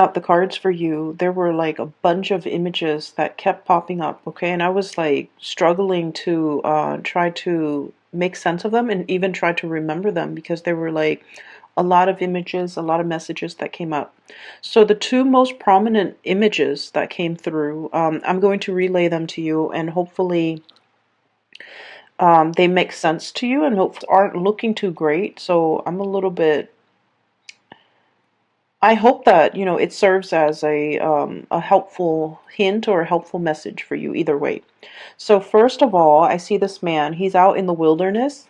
out the cards for you, there were like a bunch of images that kept popping up, okay? And I was like struggling to try to make sense of them and even try to remember them because there were like a lot of images, a lot of messages that came up. So the two most prominent images that came through, I'm going to relay them to you, and hopefully they make sense to you and hopefully aren't looking too great. So I'm a little bit, I hope that, you know, it serves as a helpful hint or a helpful message for you either way. So first of all, I see this man. He's out in the wilderness.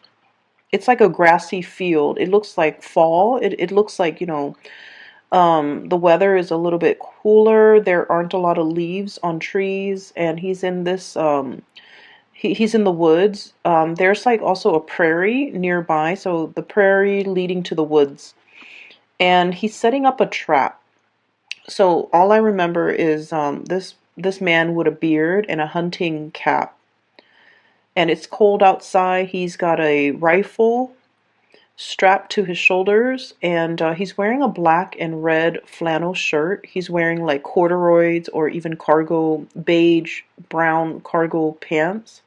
It's like a grassy field. It looks like fall. It looks like, you know, the weather is a little bit cooler. There aren't a lot of leaves on trees, and he's in this he's in the woods. There's like also a prairie nearby, so the prairie leading to the woods. And he's setting up a trap. So all I remember is this man with a beard and a hunting cap. And it's cold outside. He's got a rifle strapped to his shoulders, and he's wearing a black and red flannel shirt. He's wearing like corduroys or even cargo, beige, brown cargo pants.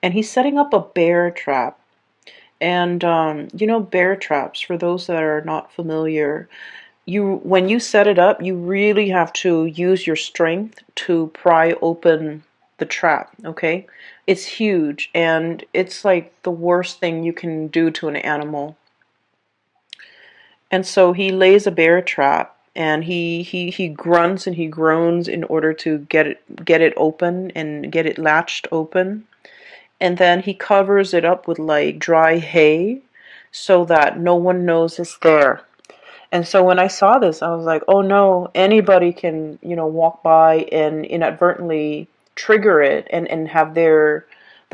And he's setting up a bear trap. And you know, bear traps, for those that are not familiar, you when you set it up, you really have to use your strength to pry open the trap, okay? It's huge, and it's like the worst thing you can do to an animal. And so he lays a bear trap, and he grunts and he groans in order to get it open and get it latched open. And then he covers it up with like dry hay so that no one knows it's there. And so when I saw this, I was like, oh no, anybody can, you know, walk by and inadvertently trigger it and have the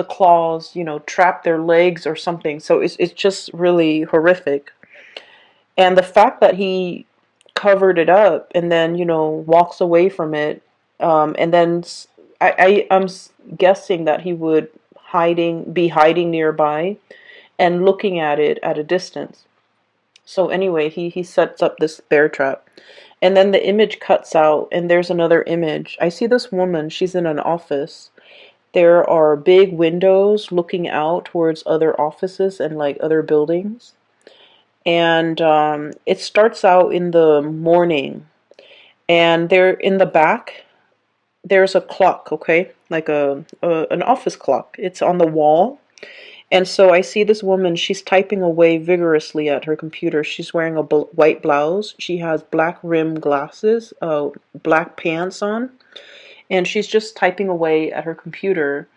claws, you know, trap their legs or something. So it's just really horrific. And the fact that he covered it up and then, you know, walks away from it, and then I'm guessing that he would be hiding nearby and looking at it at a distance. So anyway, he sets up this bear trap. And then the image cuts out and there's another image. I see this woman, she's in an office. There are big windows looking out towards other offices and like other buildings. And it starts out in the morning. And there in the back, there's a clock, okay? Like an office clock. It's on the wall. And so I see this woman, she's typing away vigorously at her computer. She's wearing a white blouse. She has black rim glasses, black pants on, and she's just typing away at her computer.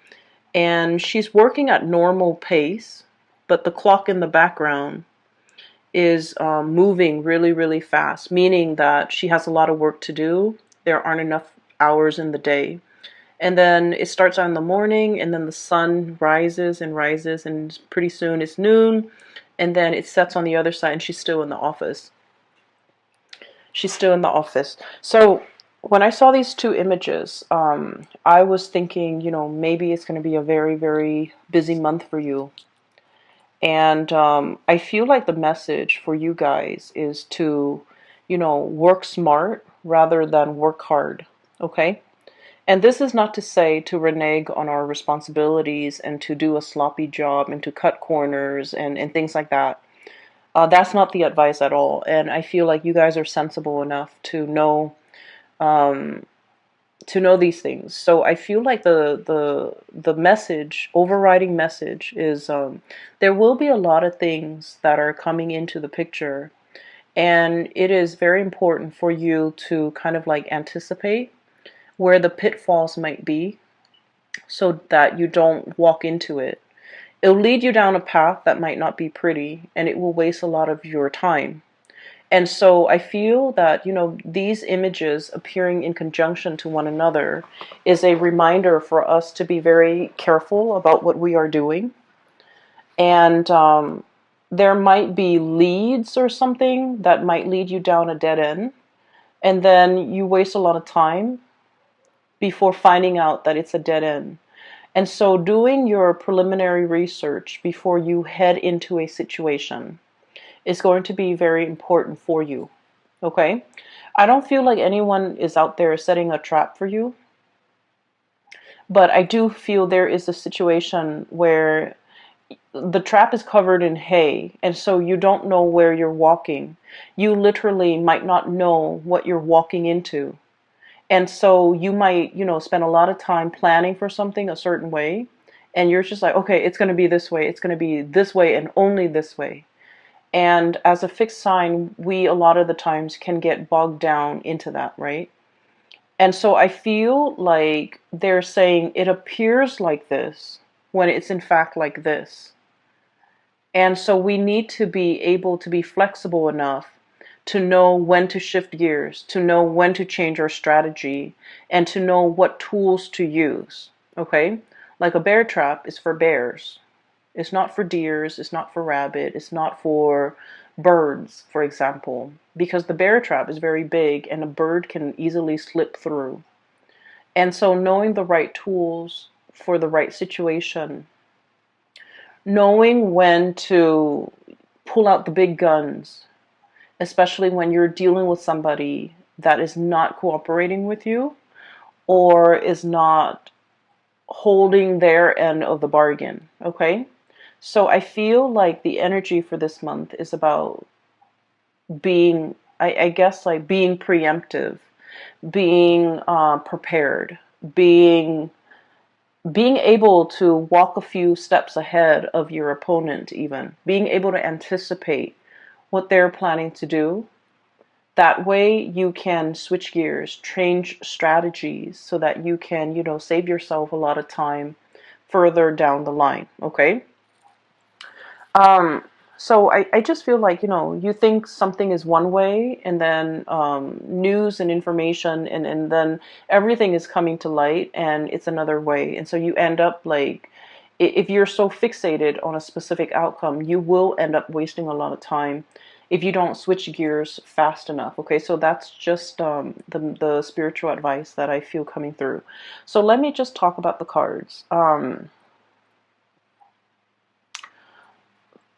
And she's working at normal pace, but the clock in the background is moving really, really fast, meaning that she has a lot of work to do. There aren't enough hours in the day. And then it starts out in the morning, and then the sun rises and rises, and pretty soon it's noon, and then it sets on the other side, and she's still in the office. She's still in the office. So when I saw these two images, I was thinking, you know, maybe it's going to be a very, very busy month for you. And I feel like the message for you guys is to, you know, work smart rather than work hard. Okay? And this is not to say to renege on our responsibilities and to do a sloppy job and to cut corners and things like that. That's not the advice at all. And I feel like you guys are sensible enough um, to know these things. So I feel like the message, overriding message, is there will be a lot of things that are coming into the picture, and it is very important for you to kind of like anticipate where the pitfalls might be so that you don't walk into it. It'll lead you down a path that might not be pretty, and it will waste a lot of your time. And so I feel that, you know, these images appearing in conjunction to one another is a reminder for us to be very careful about what we are doing. And there might be leads or something that might lead you down a dead end. And then you waste a lot of time before finding out that it's a dead end. And so doing your preliminary research before you head into a situation is going to be very important for you. Okay? I don't feel like anyone is out there setting a trap for you, but I do feel there is a situation where the trap is covered in hay, and so you don't know where you're walking. You literally might not know what you're walking into. And so you might, spend a lot of time planning for something a certain way, and you're just like, okay, it's going to be this way, it's going to be this way, and only this way. And as a fixed sign, we a lot of the times can get bogged down into that, right? And so I feel like they're saying it appears like this when it's in fact like this. And so we need to be able to be flexible enough to know when to shift gears, to know when to change our strategy, and to know what tools to use. Okay? Like a bear trap is for bears. It's not for deers, it's not for rabbit, it's not for birds, for example, because the bear trap is very big and a bird can easily slip through. And so knowing the right tools for the right situation, knowing when to pull out the big guns, especially when you're dealing with somebody that is not cooperating with you or is not holding their end of the bargain, okay? So I feel like the energy for this month is about being, I guess, like being preemptive, being prepared, being able to walk a few steps ahead of your opponent, even being able to anticipate what they're planning to do. That way you can switch gears, change strategies so that you can, save yourself a lot of time further down the line. Okay. Um, so I just feel like, you think something is one way, and then news and information, and then everything is coming to light and it's another way. And so you end up like, if you're so fixated on a specific outcome, you will end up wasting a lot of time if you don't switch gears fast enough. Okay, so that's just the spiritual advice that I feel coming through. So let me just talk about the cards.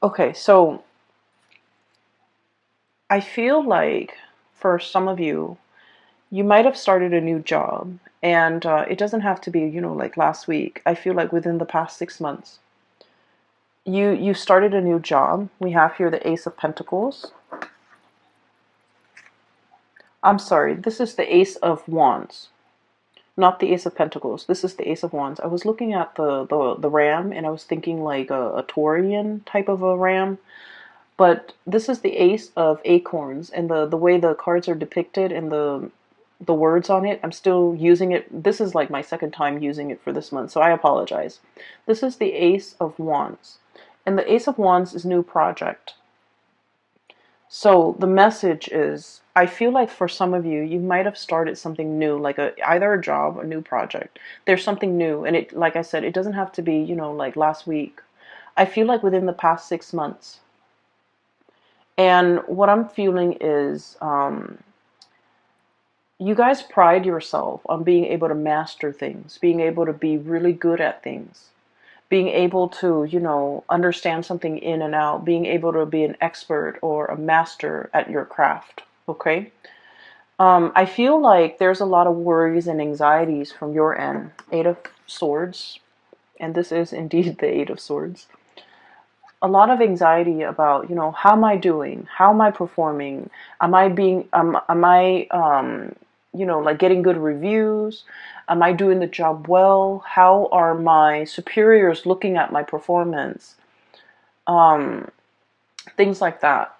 Okay, so I feel like for some of you, you might have started a new job, and it doesn't have to be, like last week. I feel like within the past 6 months, you started a new job. We have here the Ace of Pentacles. I'm sorry, this is the Ace of Wands, not the Ace of Pentacles. This is the Ace of Wands. I was looking at the ram, and I was thinking like a Taurian type of a ram. But this is the Ace of Acorns, and the way the cards are depicted and the words on it, I'm still using it. This is like my second time using it for this month, so I apologize. This is the Ace of Wands, and the Ace of Wands is new project. So the message is, I feel like for some of you, you might have started something new, like either a job or a new project. There's something new, and it, like I said, it doesn't have to be, like last week. I feel like within the past 6 months. And what I'm feeling is, you guys pride yourself on being able to master things, being able to be really good at things, being able to, understand something in and out, being able to be an expert or a master at your craft. Okay. I feel like there's a lot of worries and anxieties from your end. Eight of Swords, and this is indeed the Eight of Swords. A lot of anxiety about, how am I doing? How am I performing? Am I being, am I, like getting good reviews? Am I doing the job well? How are my superiors looking at my performance? Things like that.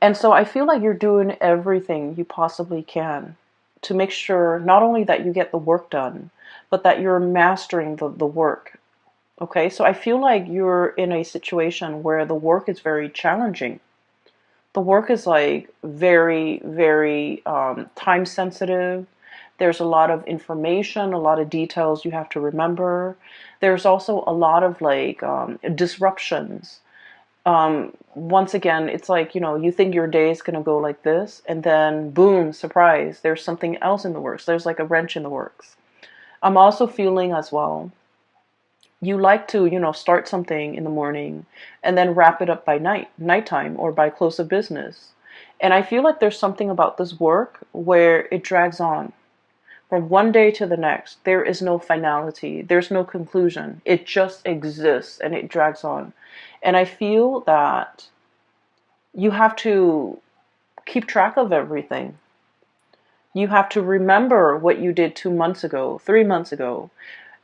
And so I feel like you're doing everything you possibly can to make sure not only that you get the work done, but that you're mastering the work. Okay, so I feel like you're in a situation where the work is very challenging. The work is like very, very time sensitive. There's a lot of information, a lot of details you have to remember. There's also a lot of like disruptions. Once again, it's like, you think your day is going to go like this, and then boom, surprise, there's something else in the works. There's like a wrench in the works. I'm also feeling as well, you like to, start something in the morning and then wrap it up by nighttime or by close of business. And I feel like there's something about this work where it drags on from one day to the next. There is no finality, there's no conclusion. It just exists and it drags on. And I feel that you have to keep track of everything. You have to remember what you did 2 months ago, 3 months ago.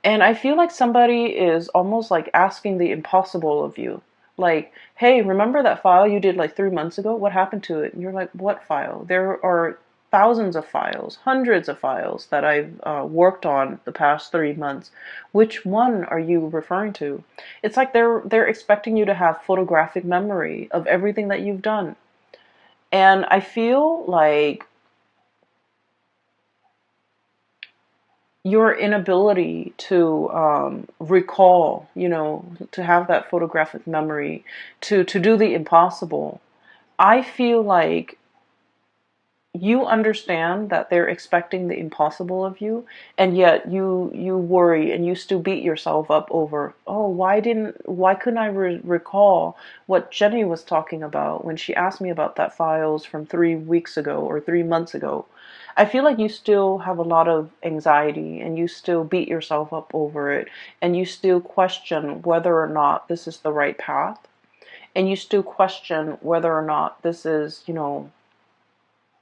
And I feel like somebody is almost like asking the impossible of you. Like, hey, remember that file you did like 3 months ago? What happened to it? And you're like, what file? There are thousands of files, hundreds of files that I've worked on the past 3 months. Which one are you referring to? It's like they're expecting you to have photographic memory of everything that you've done. And I feel like your inability to recall, to have that photographic memory, to do the impossible. I feel like you understand that they're expecting the impossible of you, and yet you worry and you still beat yourself up over, oh, why couldn't I recall what Jenny was talking about when she asked me about that files from 3 weeks ago or 3 months ago. I feel like you still have a lot of anxiety and you still beat yourself up over it, and you still question whether or not this is the right path, and you still question whether or not this is,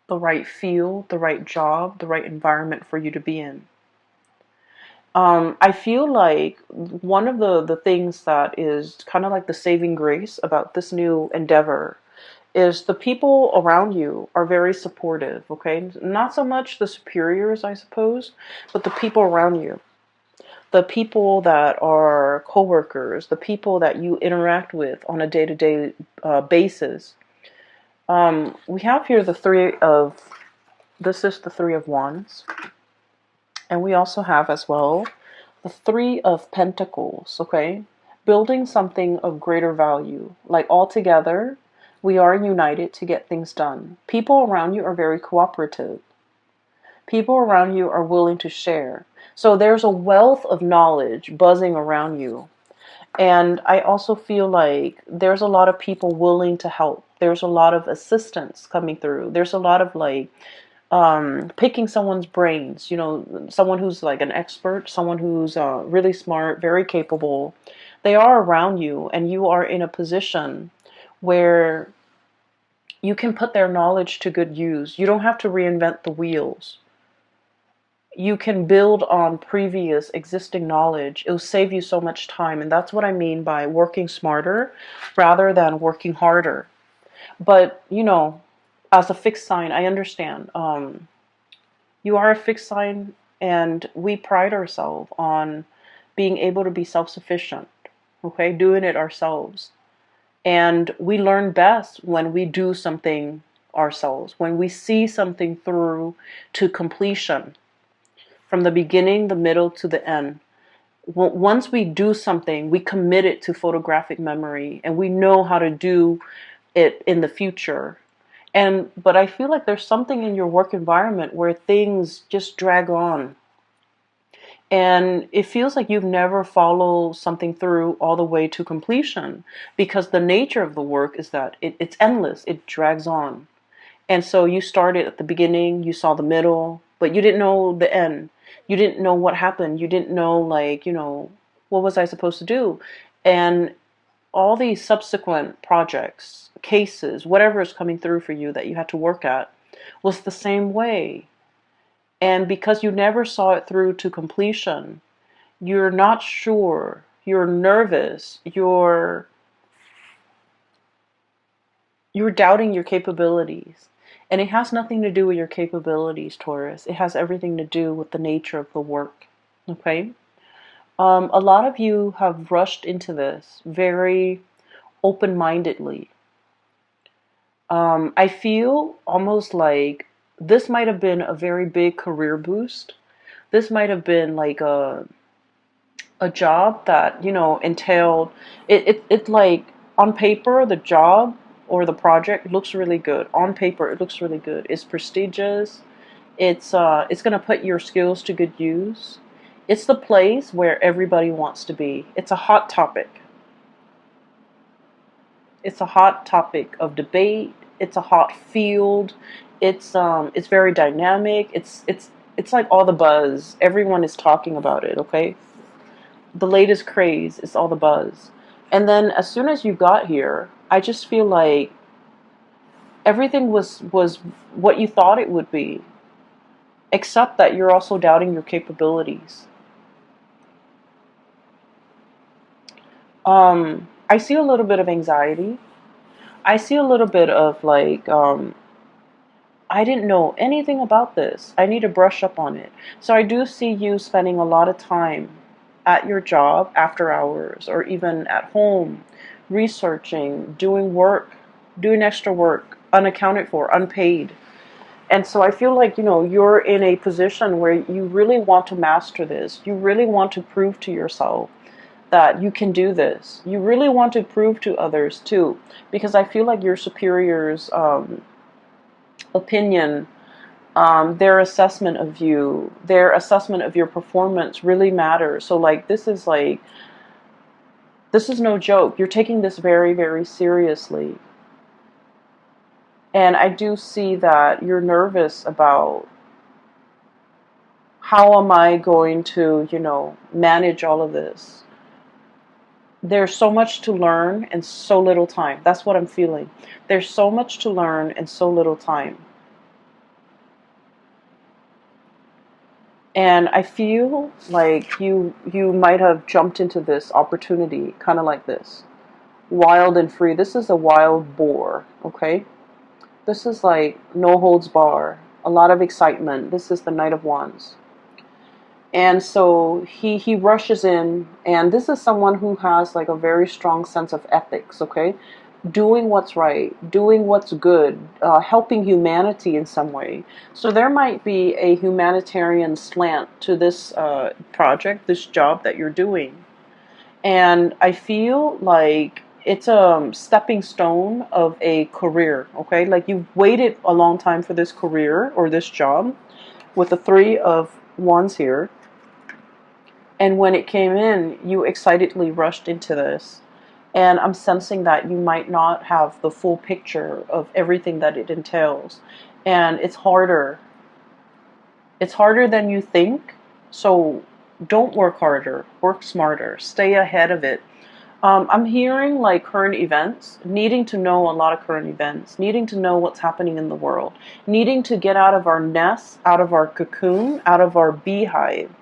the right field, the right job, the right environment for you to be in. I feel like one of the things that is kind of like the saving grace about this new endeavor is the people around you are very supportive, okay? Not so much the superiors, I suppose, but the people around you. The people that are coworkers, the people that you interact with on a day-to-day basis. We have here this is the Three of Wands. And we also have as well the Three of Pentacles, okay? Building something of greater value. Like all together, we are united to get things done. People around you are very cooperative. People around you are willing to share. So there's a wealth of knowledge buzzing around you. And I also feel like there's a lot of people willing to help. There's a lot of assistance coming through. There's a lot of like picking someone's brains, someone who's like an expert, someone who's really smart, very capable. They are around you, and you are in a position where you can put their knowledge to good use. You don't have to reinvent the wheels. You can build on previous existing knowledge. It'll save you so much time, and that's what I mean by working smarter rather than working harder. But, as a fixed sign, I understand. You are a fixed sign, and we pride ourselves on being able to be self-sufficient, okay? Doing it ourselves. And we learn best when we do something ourselves, when we see something through to completion, from the beginning, the middle, to the end. Once we do something, we commit it to photographic memory, and we know how to do it in the future. But I feel like there's something in your work environment where things just drag on. And it feels like you've never followed something through all the way to completion, because the nature of the work is that it's endless. It drags on. And so you started at the beginning, you saw the middle, but you didn't know the end. You didn't know what happened. You didn't know, like, what was I supposed to do? And all these subsequent projects, cases, whatever is coming through for you that you had to work at, was the same way. And because you never saw it through to completion, you're not sure, you're nervous, you're doubting your capabilities. And it has nothing to do with your capabilities, Taurus. It has everything to do with the nature of the work. Okay? A lot of you have rushed into this very open-mindedly. I feel almost like this might have been a very big career boost. This might have been like a job that, entailed it like on paper, the job or the project looks really good. On paper, it looks really good. It's prestigious. It's going to put your skills to good use. It's the place where everybody wants to be. It's a hot topic. It's a hot topic of debate. It's a hot field. It's very dynamic. It's like all the buzz. Everyone is talking about it, okay? The latest craze is all the buzz. And then as soon as you got here, I just feel like everything was what you thought it would be, except that you're also doubting your capabilities. I see a little bit of anxiety. I see a little bit of like, I didn't know anything about this. I need to brush up on it. So I do see you spending a lot of time at your job after hours or even at home researching, doing work, doing extra work, unaccounted for, unpaid. And so I feel like, you're in a position where you really want to master this. You really want to prove to yourself that you can do this. You really want to prove to others too, because I feel like your superiors' opinion, their assessment of you, their assessment of your performance really matters. So this is no joke. You're taking this very, very seriously. And I do see that you're nervous about how am I going to, manage all of this. There's so much to learn and so little time. That's what I'm feeling. There's so much to learn and so little time. And I feel like you might have jumped into this opportunity kind of like this. Wild and free. This is a wild boar, okay? This is like no holds bar, a lot of excitement. This is the Knight of Wands. And so he rushes in, and this is someone who has like a very strong sense of ethics, okay? Doing what's right, doing what's good, helping humanity in some way. So there might be a humanitarian slant to this project, this job that you're doing. And I feel like it's a stepping stone of a career, okay? Like you've waited a long time for this career or this job with the Three of Wands here. And when it came in, you excitedly rushed into this. And I'm sensing that you might not have the full picture of everything that it entails. And it's harder. It's harder than you think. So don't work harder, work smarter, stay ahead of it. I'm hearing like current events, needing to know a lot of current events, needing to know what's happening in the world, needing to get out of our nest, out of our cocoon, out of our beehive.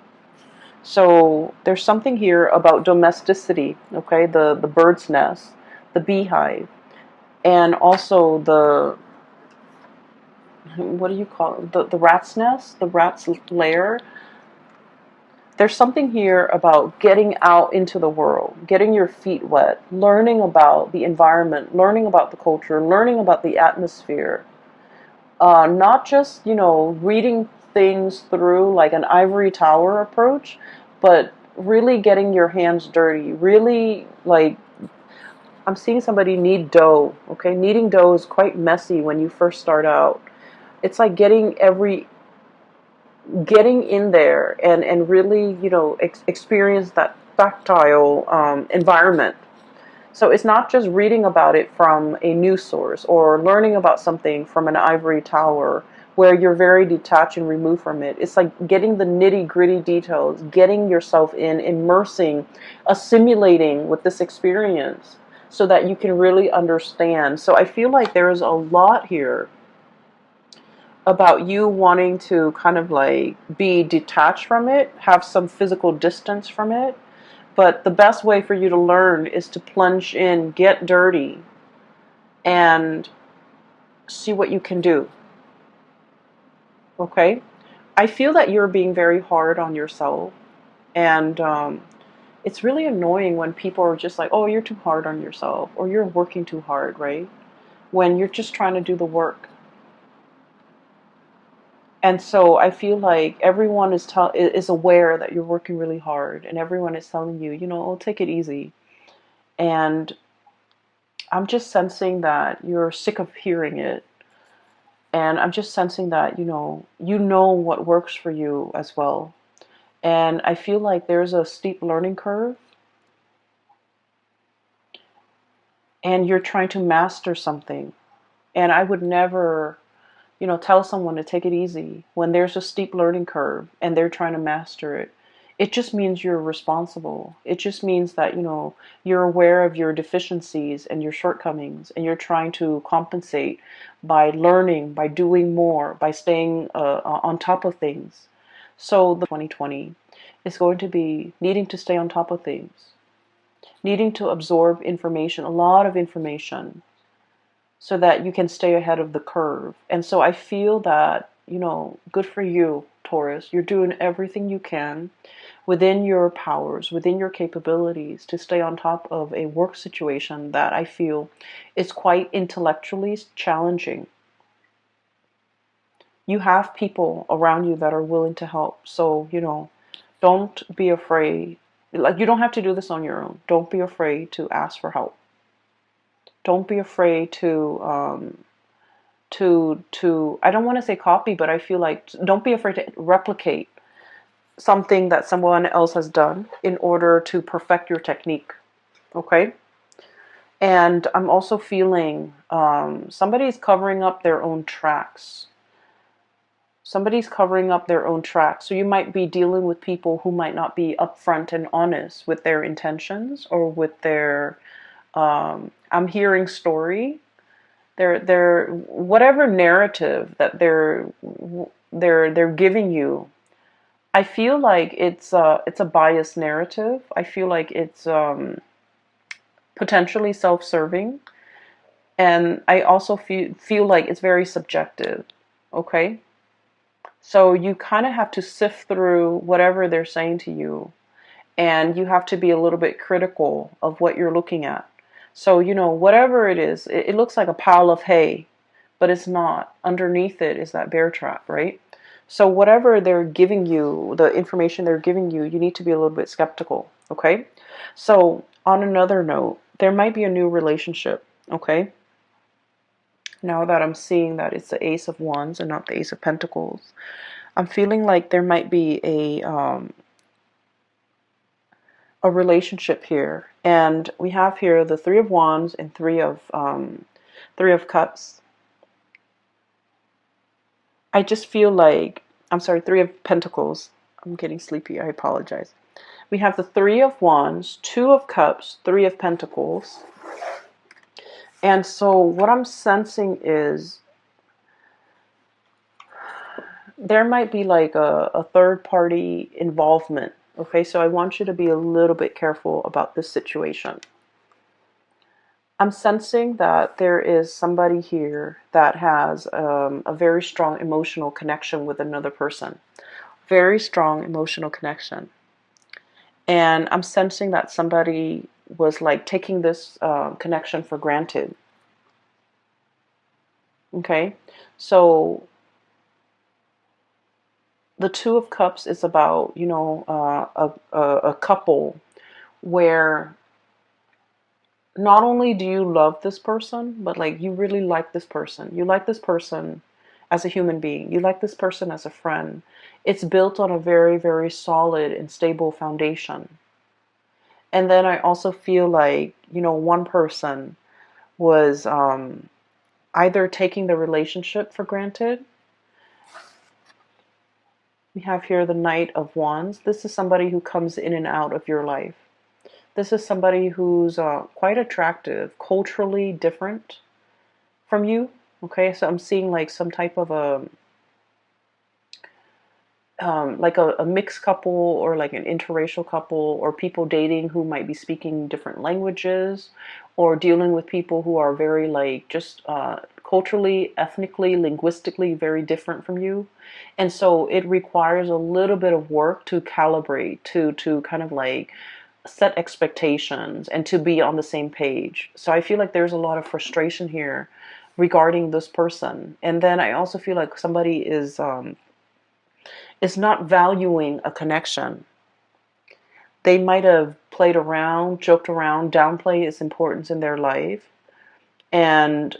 So there's something here about domesticity, okay? The bird's nest, the beehive, and also what do you call it? The rat's nest, the rat's lair. There's something here about getting out into the world, getting your feet wet, learning about the environment, learning about the culture, learning about the atmosphere. Not just, reading things through like an ivory tower approach, but really getting your hands dirty. Really, like, I'm seeing somebody knead dough, okay? Kneading dough is quite messy when you first start out. It's like getting in there and really, experience that tactile environment. So it's not just reading about it from a news source or learning about something from an ivory tower where you're very detached and removed from it. It's like getting the nitty gritty details, getting yourself in, immersing, assimilating with this experience so that you can really understand. So I feel like there's a lot here about you wanting to kind of like be detached from it, have some physical distance from it. But the best way for you to learn is to plunge in, get dirty, and see what you can do. Okay? I feel that you're being very hard on yourself. And it's really annoying when people are just like, oh, you're too hard on yourself, or you're working too hard, right? When you're just trying to do the work. And so I feel like everyone is aware that you're working really hard, and everyone is telling you, oh, take it easy. And I'm just sensing that you're sick of hearing it. And I'm just sensing that, you know what works for you as well. And I feel like there's a steep learning curve, and you're trying to master something. And I would never, tell someone to take it easy when there's a steep learning curve and they're trying to master it. It just means you're responsible. It just means that, you're aware of your deficiencies and your shortcomings, and you're trying to compensate by learning, by doing more, by staying on top of things. So the 2020 is going to be needing to stay on top of things, needing to absorb information, a lot of information, so that you can stay ahead of the curve. And so I feel that, good for you, Taurus. You're doing everything you can within your powers, within your capabilities, to stay on top of a work situation that I feel is quite intellectually challenging. You have people around you that are willing to help. So, don't be afraid. Like, you don't have to do this on your own. Don't be afraid to ask for help. Don't be afraid to I don't want to say copy, but I feel like don't be afraid to replicate something that someone else has done in order to perfect your technique. Okay? And I'm also feeling somebody's covering up their own tracks. Somebody's covering up their own tracks. So you might be dealing with people who might not be upfront and honest with their intentions or with their I'm hearing story. They're whatever narrative that they're giving you. I feel like it's a biased narrative. I feel like it's potentially self-serving, and I also feel like it's very subjective. Okay, so you kind of have to sift through whatever they're saying to you, and you have to be a little bit critical of what you're looking at. So, whatever it is, it looks like a pile of hay, but it's not. Underneath it is that bear trap, right? So whatever they're giving you, the information they're giving you, you need to be a little bit skeptical, okay? So on another note, there might be a new relationship, okay? Now that I'm seeing that it's the Ace of Wands and not the Ace of Pentacles, I'm feeling like there might be a relationship here. And we have here the Three of Wands and Three of Cups. I just feel like, I'm sorry, Three of Pentacles. I'm getting sleepy. I apologize. We have the Three of Wands, Two of Cups, Three of Pentacles. And so what I'm sensing is there might be like a third party involvement. Okay, so I want you to be a little bit careful about this situation. I'm sensing that there is somebody here that has a very strong emotional connection with another person. Very strong emotional connection. And I'm sensing that somebody was like taking this connection for granted. Okay, so the Two of Cups is about, a couple where not only do you love this person, but like you really like this person. You like this person as a human being. You like this person as a friend. It's built on a very, very solid and stable foundation. And then I also feel like, one person was either taking the relationship for granted. We have here the Knight of Wands. This is somebody who comes in and out of your life. This is somebody who's quite attractive, culturally different from you. Okay, so I'm seeing like some type of a mixed couple, or like an interracial couple, or people dating who might be speaking different languages, or dealing with people who are very like just culturally, ethnically, linguistically very different from you. And so it requires a little bit of work to calibrate, to kind of like set expectations and to be on the same page. So I feel like there's a lot of frustration here regarding this person. And then I also feel like somebody is not valuing a connection. They might have played around, joked around, downplayed its importance in their life. And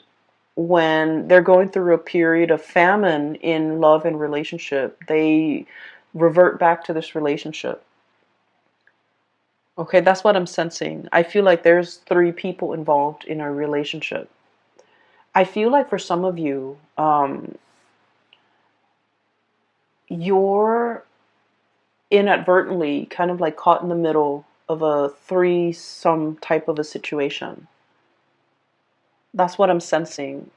when they're going through a period of famine in love and relationship, they revert back to this relationship. Okay, that's what I'm sensing. I feel like there's three people involved in a relationship. I feel like for some of you, you're inadvertently kind of like caught in the middle of a threesome type of a situation. That's what I'm sensing.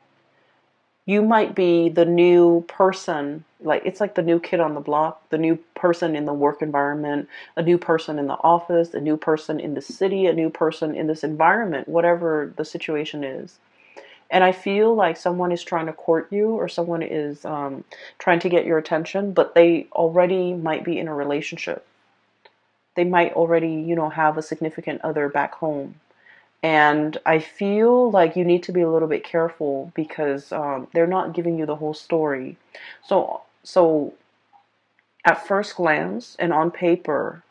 You might be the new person, like it's like the new kid on the block, the new person in the work environment, a new person in the office, a new person in the city, a new person in this environment, whatever the situation is. And I feel like someone is trying to court you, or someone is trying to get your attention, but they already might be in a relationship. They might already, have a significant other back home. And I feel like you need to be a little bit careful because they're not giving you the whole story. So at first glance and on paper,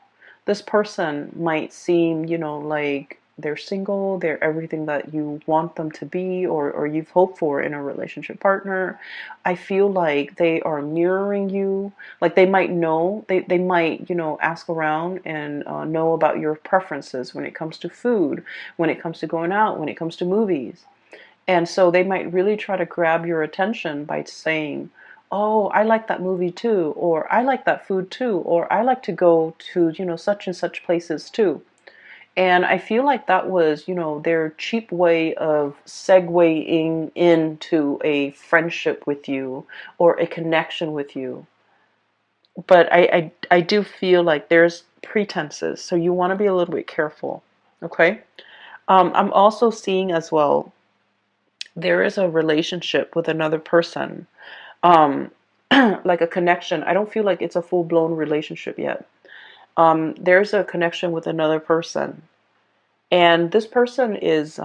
this person might seem, like they're single, they're everything that you want them to be, or you've hoped for in a relationship partner. I feel like they are mirroring you. Like they might know, they might, ask around and know about your preferences when it comes to food, when it comes to going out, when it comes to movies. And so they might really try to grab your attention by saying, "Oh, I like that movie too," or "I like that food too," or "I like to go to, such and such places too." And I feel like that was, their cheap way of segueing into a friendship with you or a connection with you. But I do feel like there's pretenses, so you want to be a little bit careful, okay? I'm also seeing as well, there is a relationship with another person, um, like a connection. I don't feel like it's a full blown relationship yet. There's a connection with another person, and this person is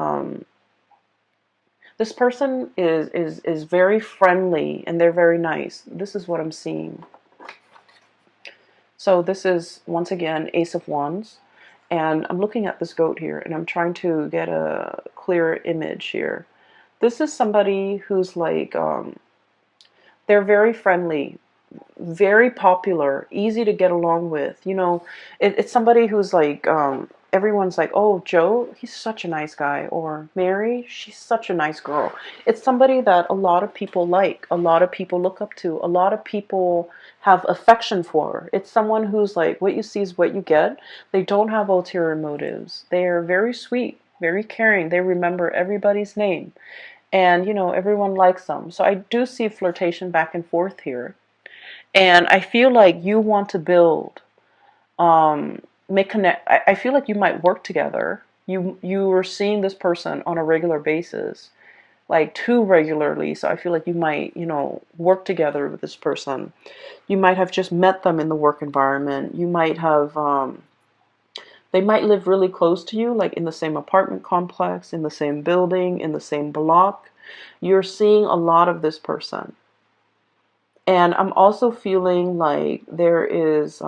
very friendly and they're very nice. This is what I'm seeing. So this is once again Ace of Wands, and I'm looking at this goat here, and I'm trying to get a clear image here. This is somebody who's like they're very friendly, very popular, easy to get along with. It's somebody who's like, everyone's like, "Oh, Joe, he's such a nice guy," or "Mary, she's such a nice girl." It's somebody that a lot of people like, a lot of people look up to, a lot of people have affection for. It's someone who's like, what you see is what you get. They don't have ulterior motives. They're very sweet, very caring. They remember everybody's name. And, everyone likes them. So I do see flirtation back and forth here. And I feel like you want to build, make connect. I feel like you might work together. You are seeing this person on a regular basis, like too regularly. So I feel like you might, work together with this person. You might have just met them in the work environment. You might have, they might live really close to you, like in the same apartment complex, in the same building, in the same block. You're seeing a lot of this person. And I'm also feeling like there is,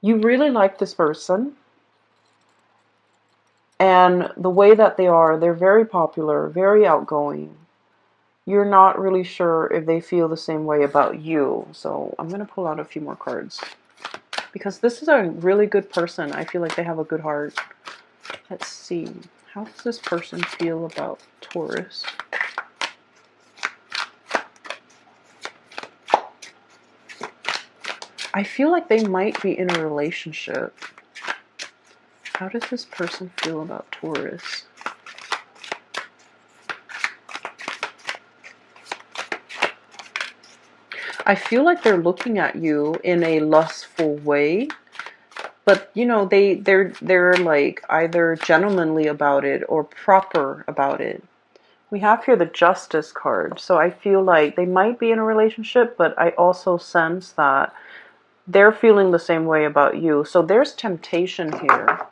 you really like this person. And the way that they are, they're very popular, very outgoing. You're not really sure if they feel the same way about you. So I'm going to pull out a few more cards. Because this is a really good person. I feel like they have a good heart. Let's see. How does this person feel about Taurus? I feel like they might be in a relationship. How does this person feel about Taurus? I feel like they're looking at you in a lustful way, but they're like either gentlemanly about it or proper about it. We have here the Justice card, so I feel like they might be in a relationship, but I also sense that they're feeling the same way about you. So there's temptation here.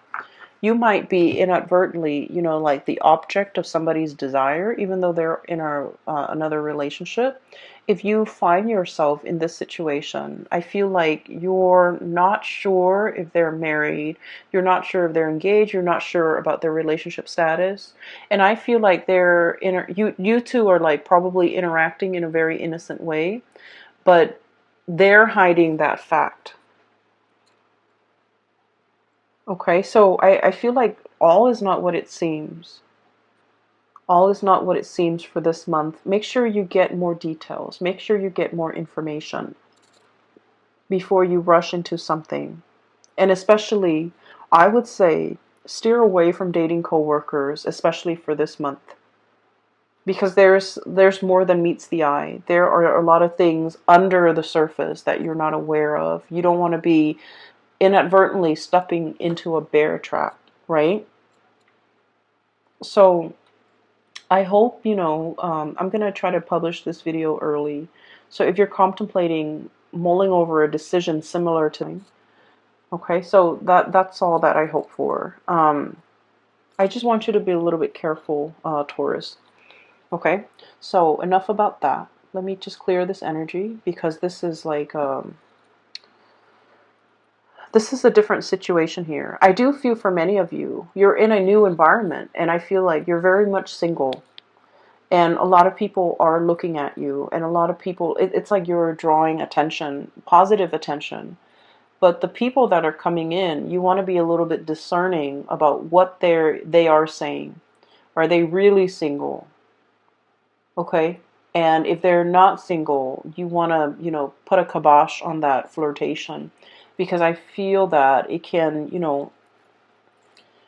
You might be inadvertently, like the object of somebody's desire, even though they're in another relationship. If you find yourself in this situation, I feel like you're not sure if they're married, you're not sure if they're engaged, you're not sure about their relationship status. And I feel like you two are like probably interacting in a very innocent way, but they're hiding that fact. Okay, so I feel like all is not what it seems. All is not what it seems for this month. Make sure you get more details. Make sure you get more information before you rush into something. And especially, I would say, steer away from dating coworkers, especially for this month. Because there's more than meets the eye. There are a lot of things under the surface that you're not aware of. You don't want to be inadvertently stepping into a bear trap, right? So I hope, I'm going to try to publish this video early. So if you're contemplating mulling over a decision similar to mine, okay, so that's all that I hope for. I just want you to be a little bit careful, Taurus. Okay, so enough about that. Let me just clear this energy because this is like this is a different situation here. I do feel for many of you, you're in a new environment, and I feel like you're very much single. And a lot of people are looking at you, and a lot of people, it's like you're drawing attention, positive attention. But the people that are coming in, you want to be a little bit discerning about what they are saying. Are they really single? Okay? And if they're not single, you want to, put a kibosh on that flirtation. Because I feel that it can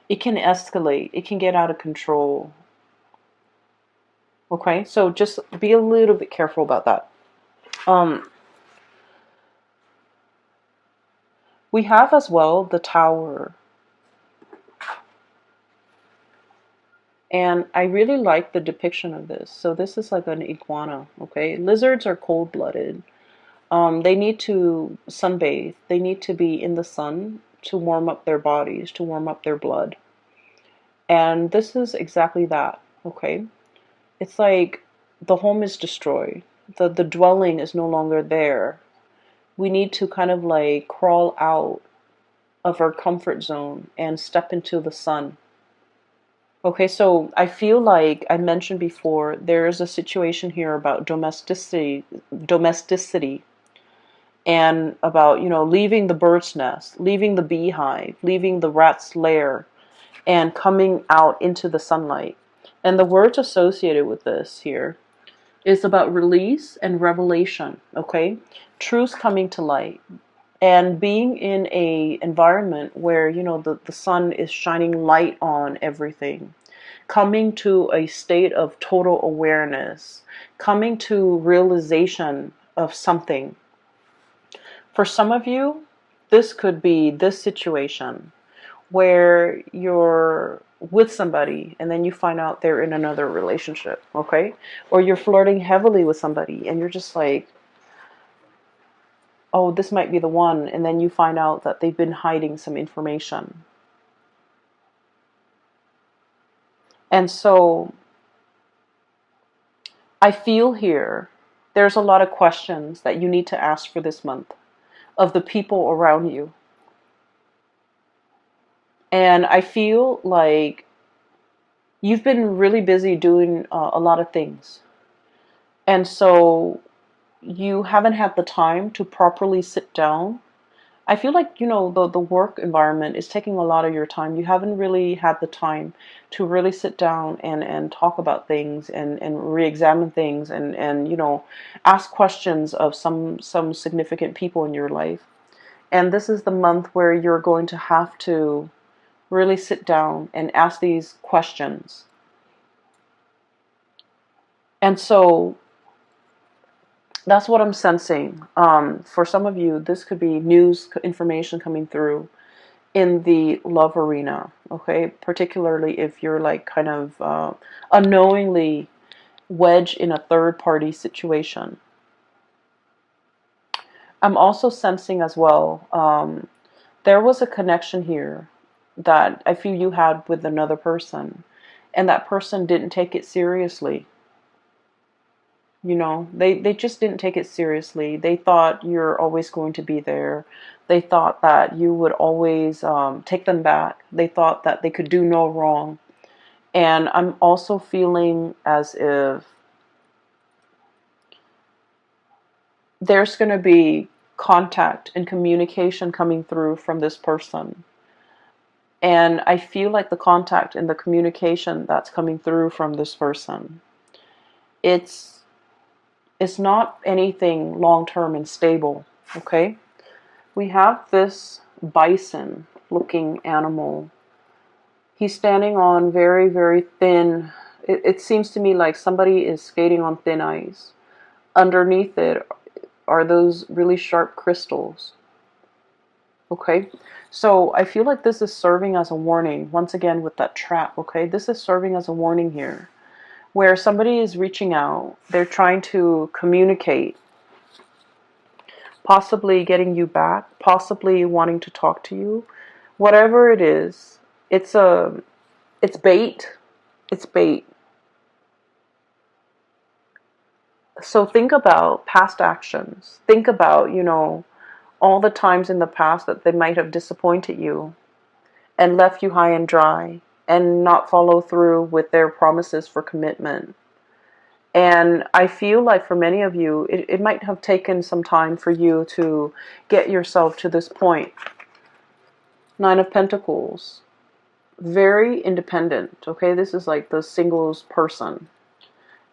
escalate. It can get out of control. Okay? So just be a little bit careful about that. We have as well the Tower. And I really like the depiction of this. So this is like an iguana, okay? Lizards are cold-blooded. They need to sunbathe. They need to be in the sun to warm up their bodies, to warm up their blood. And this is exactly that, okay? It's like the home is destroyed. The dwelling is no longer there. We need to kind of like crawl out of our comfort zone and step into the sun. Okay, so I feel like I mentioned before, there's a situation here about domesticity, and about, leaving the bird's nest, leaving the beehive, leaving the rat's lair, and coming out into the sunlight. And the words associated with this here is about release and revelation, okay? Truth coming to light. And being in a environment where, the sun is shining light on everything. Coming to a state of total awareness. Coming to realization of something. For some of you, this could be this situation where you're with somebody and then you find out they're in another relationship, okay? Or you're flirting heavily with somebody and you're just like, oh, this might be the one, and then you find out that they've been hiding some information. And so I feel here there's a lot of questions that you need to ask for this month of the people around you. And I feel like you've been really busy doing a lot of things. And so you haven't had the time to properly sit down. I feel like, the work environment is taking a lot of your time. You haven't really had the time to really sit down and talk about things and re-examine things and ask questions of some significant people in your life. And this is the month where you're going to have to really sit down and ask these questions. And so that's what I'm sensing. For some of you, this could be news information coming through in the love arena, okay? Particularly if you're like kind of unknowingly wedged in a third party situation. I'm also sensing as well, there was a connection here that I feel you had with another person, and that person didn't take it seriously. They just didn't take it seriously. They thought you're always going to be there. They thought that you would always take them back. They thought that they could do no wrong. And I'm also feeling as if there's going to be contact and communication coming through from this person. And I feel like the contact and the communication that's coming through from this person, it's not anything long-term and stable, okay? We have this bison looking animal. He's standing on very, very thin. It seems to me like somebody is skating on thin ice. Underneath it are those really sharp crystals. Okay? So I feel like this is serving as a warning, once again with that trap, okay? This is serving as a warning here, where somebody is reaching out, they're trying to communicate, possibly getting you back, possibly wanting to talk to you. Whatever it is, it's bait. It's bait. So think about past actions. Think about, all the times in the past that they might have disappointed you and left you high and dry and not follow through with their promises for commitment. And I feel like for many of you, it might have taken some time for you to get yourself to this point. Nine of Pentacles. Very independent, okay? This is like the singles person.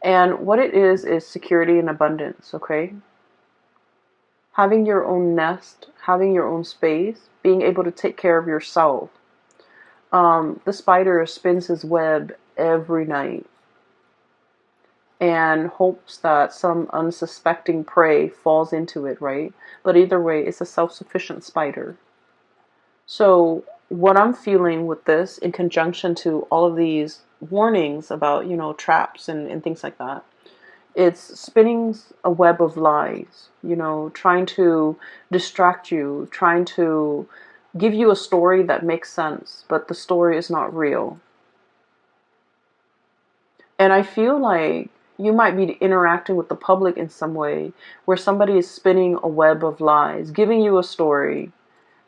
And what it is security and abundance, okay? Having your own nest, having your own space, being able to take care of yourself. The spider spins his web every night and hopes that some unsuspecting prey falls into it, right? But either way, it's a self-sufficient spider. So what I'm feeling with this, in conjunction to all of these warnings about, traps and things like that, it's spinning a web of lies, trying to distract you, trying to give you a story that makes sense, but the story is not real. And I feel like you might be interacting with the public in some way where somebody is spinning a web of lies, giving you a story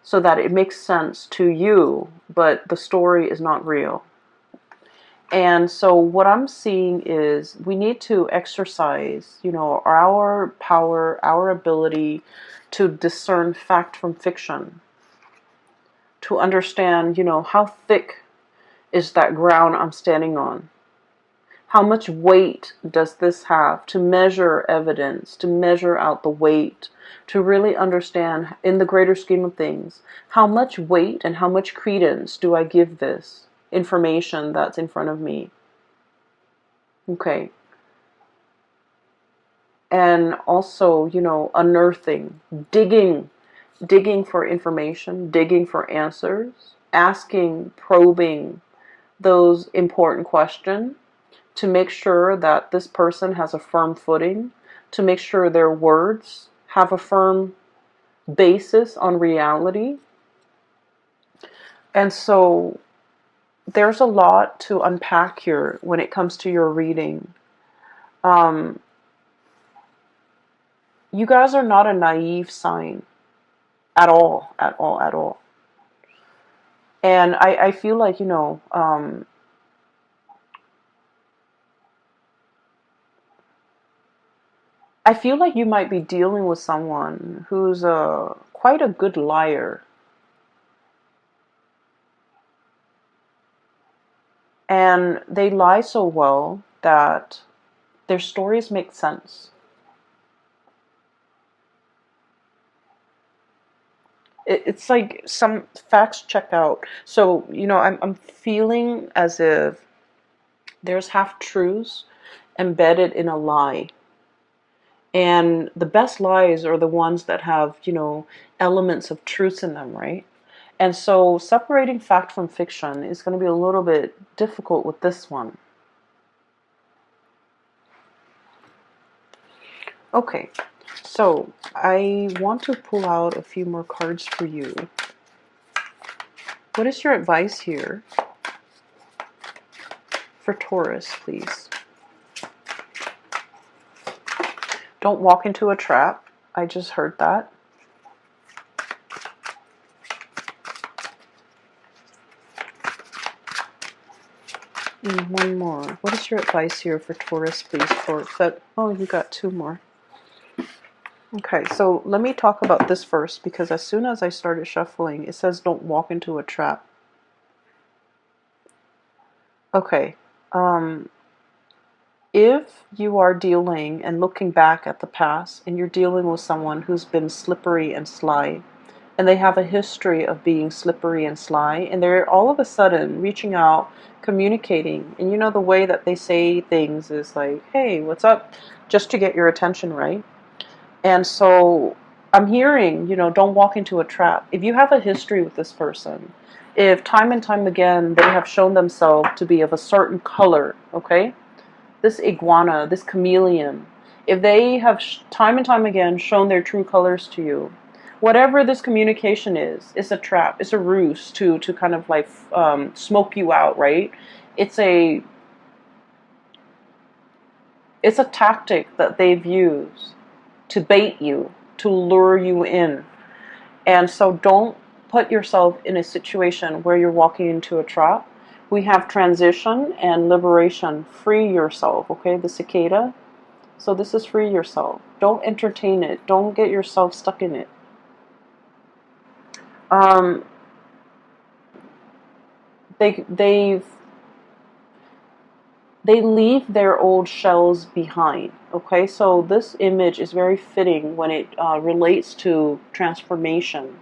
so that it makes sense to you, but the story is not real. And so what I'm seeing is we need to exercise, our power, our ability to discern fact from fiction, to understand, how thick is that ground I'm standing on? How much weight does this have? To measure evidence, to measure out the weight, to really understand in the greater scheme of things, how much weight and how much credence do I give this information that's in front of me? Okay. And also, unearthing, digging for information, digging for answers, asking, probing those important questions to make sure that this person has a firm footing, to make sure their words have a firm basis on reality. And so there's a lot to unpack here when it comes to your reading. You guys are not a naive sign at all, at all, at all. And I feel like, I feel like you might be dealing with someone who's quite a good liar. And they lie so well that their stories make sense. It's like some facts check out. So, I'm feeling as if there's half-truths embedded in a lie. And the best lies are the ones that have, elements of truth in them, right? And so separating fact from fiction is going to be a little bit difficult with this one. Okay, so I want to pull out a few more cards for you. What is your advice here for Taurus, please? Don't walk into a trap. I just heard that. And one more. What is your advice here for Taurus, please? Oh, you got two more. Okay, so let me talk about this first, because as soon as I started shuffling, it says don't walk into a trap. Okay. If you are dealing and looking back at the past and you're dealing with someone who's been slippery and sly, and they have a history of being slippery and sly, and they're all of a sudden reaching out, communicating, and you know the way that they say things is like, hey, what's up? Just to get your attention, right? And so I'm hearing, don't walk into a trap. If you have a history with this person, if time and time again they have shown themselves to be of a certain color, okay? This iguana, this chameleon, if they have time and time again shown their true colors to you, whatever this communication is, it's a trap, it's a ruse to kind of like smoke you out, right? It's a it's a tactic that they've used to bait you, to lure you in. And so don't put yourself in a situation where you're walking into a trap. We have transition and liberation. Free yourself, okay? The cicada. So this is free yourself. Don't entertain it. Don't get yourself stuck in it. Um, they've they leave their old shells behind. Okay, so this image is very fitting when it relates to transformation.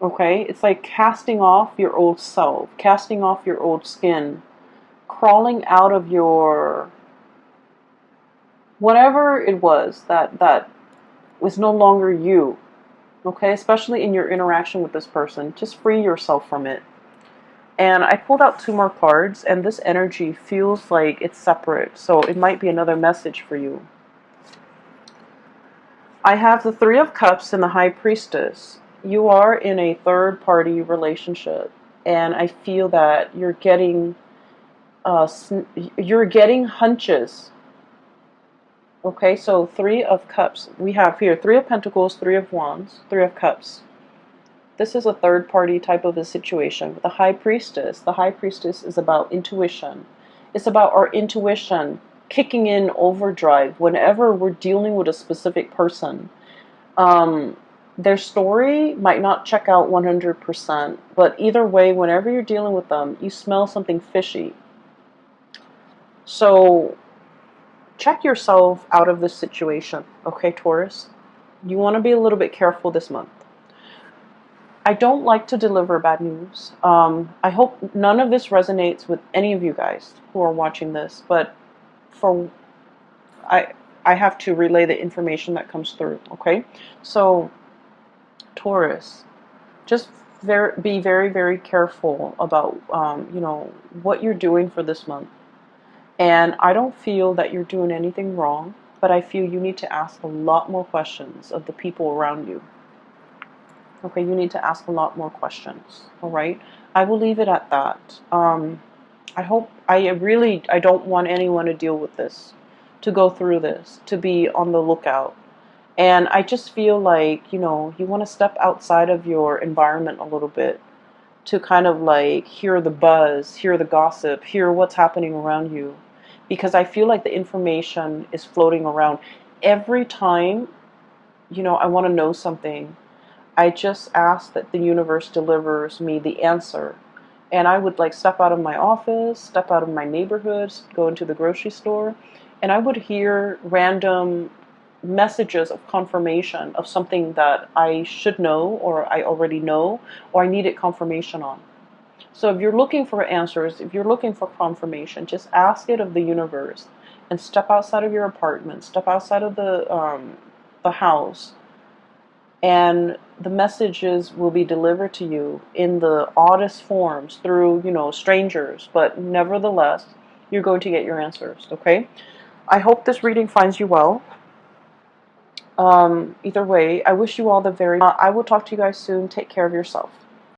Okay, it's like casting off your old self, casting off your old skin, crawling out of your whatever it was that was no longer you. Okay, especially in your interaction with this person, just free yourself from it. And I pulled out two more cards, and this energy feels like it's separate, so it might be another message for you. I have the Three of Cups and the High Priestess. You are in a third-party relationship, and I feel that uh, you're getting hunches. Okay, so Three of Cups. We have here Three of Pentacles, Three of Wands, Three of Cups. This is a third party type of a situation. With the High Priestess is about intuition. It's about our intuition kicking in overdrive whenever we're dealing with a specific person. Their story might not check out 100%, but either way, whenever you're dealing with them, you smell something fishy. So check yourself out of this situation, okay, Taurus? You want to be a little bit careful this month. I don't like to deliver bad news. I hope none of this resonates with any of you guys who are watching this, but for I I have to relay the information that comes through, okay? So, Taurus, just be very, very careful about, what you're doing for this month. And I don't feel that you're doing anything wrong, but I feel you need to ask a lot more questions of the people around you. Okay, you need to ask a lot more questions. All right, I will leave it at that. I don't want anyone to deal with this, to go through this, to be on the lookout. And I just feel like, you want to step outside of your environment a little bit to kind of like hear the buzz, hear the gossip, hear what's happening around you. Because I feel like the information is floating around. Every time, I want to know something, I just ask that the universe delivers me the answer. And I would like step out of my office, step out of my neighborhood, go into the grocery store, and I would hear random messages of confirmation of something that I should know or I already know or I needed confirmation on. So if you're looking for answers, if you're looking for confirmation, just ask it of the universe and step outside of your apartment, step outside of the house, and the messages will be delivered to you in the oddest forms through, strangers, but nevertheless, you're going to get your answers, okay? I hope this reading finds you well. Either way, I wish you all the very I will talk to you guys soon. Take care of yourself.